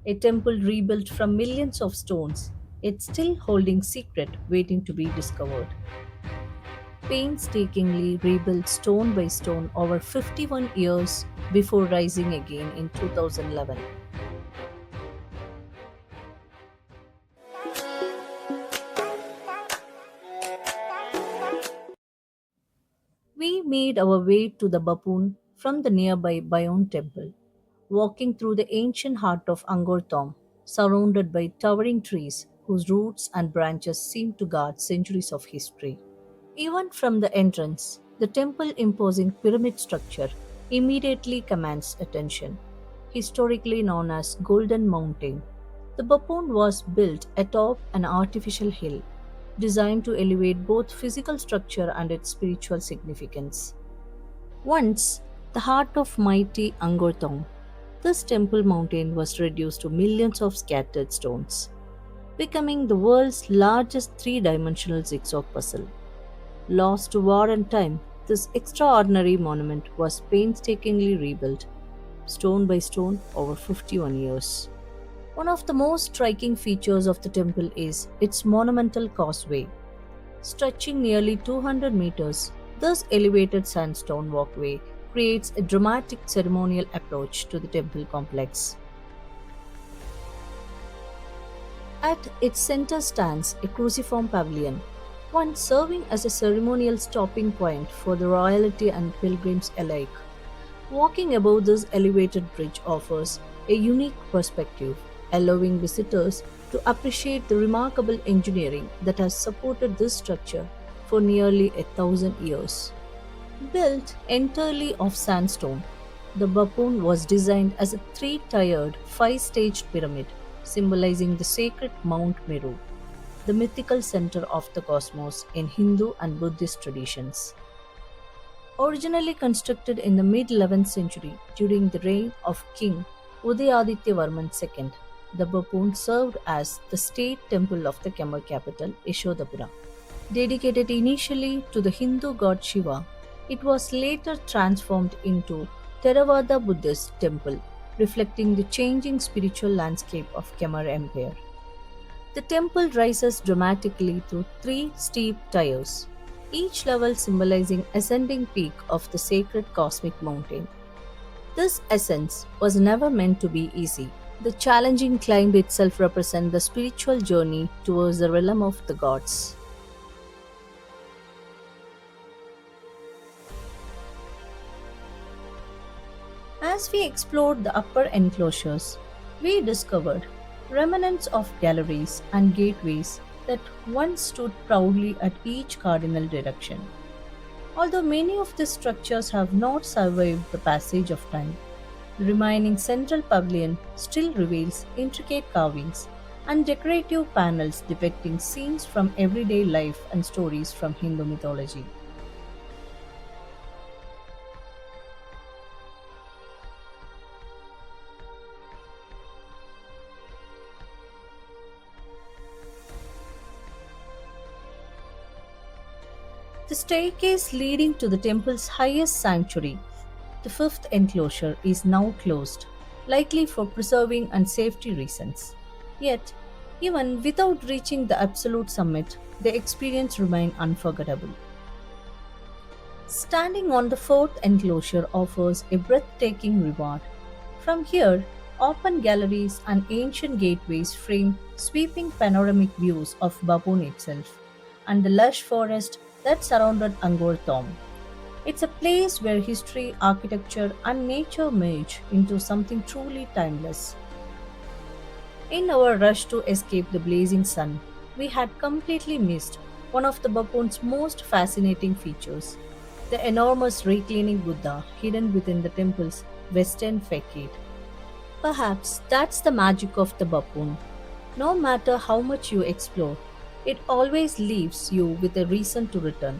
A temple rebuilt from millions of stones, yet still holding secret waiting to be discovered. Painstakingly rebuilt stone by stone over 51 years before rising again in 2011. We made our way to the Bapun from the nearby Bayon temple, walking through the ancient heart of Angkor Thom, surrounded by towering trees whose roots and branches seem to guard centuries of history. Even from the entrance, the temple imposing pyramid structure immediately commands attention. Historically known as Golden Mountain, the Bapun was built atop an artificial hill designed to elevate both physical structure and its spiritual significance. Once the heart of mighty Angkor Thom, this temple mountain was reduced to millions of scattered stones, becoming the world's largest three-dimensional zigzag puzzle. Lost to war and time, this extraordinary monument was painstakingly rebuilt, stone by stone, over 51 years. One of the most striking features of the temple is its monumental causeway. Stretching nearly 200 meters, this elevated sandstone walkway creates a dramatic ceremonial approach to the temple complex. At its center stands a cruciform pavilion, one serving as a ceremonial stopping point for the royalty and pilgrims alike. Walking above this elevated bridge offers a unique perspective, allowing visitors to appreciate the remarkable engineering that has supported this structure for nearly 1,000 years. Built entirely of sandstone, the Bapun was designed as a three-tiered, five-staged pyramid, symbolizing the sacred Mount Meru, the mythical center of the cosmos in Hindu and Buddhist traditions. Originally constructed in the mid 11th century during the reign of King Udayadityavarman II, the Bapun served as the state temple of the Khmer capital, Yashodapura. Dedicated initially to the Hindu god Shiva, it was later transformed into Theravada Buddhist temple, reflecting the changing spiritual landscape of Khmer Empire. The temple rises dramatically through three steep tiers, each level symbolizing ascending peak of the sacred cosmic mountain. This ascent was never meant to be easy. The challenging climb itself represents the spiritual journey towards the realm of the gods. As we explored the upper enclosures, we discovered remnants of galleries and gateways that once stood proudly at each cardinal direction. Although many of these structures have not survived the passage of time, the remaining central pavilion still reveals intricate carvings and decorative panels depicting scenes from everyday life and stories from Hindu mythology. The staircase leading to the temple's highest sanctuary, the fifth enclosure, is now closed, likely for preserving and safety reasons. Yet, even without reaching the absolute summit, the experience remained unforgettable. Standing on the fourth enclosure offers a breathtaking reward. From here, open galleries and ancient gateways frame sweeping panoramic views of Babun itself and the lush forest that surrounded Angkor Thom. It's a place where history, architecture, and nature merge into something truly timeless. In our rush to escape the blazing sun, we had completely missed one of the Bapun's most fascinating features, the enormous reclining Buddha hidden within the temple's western facade. Perhaps that's the magic of the Bapun. No matter how much you explore, it always leaves you with a reason to return.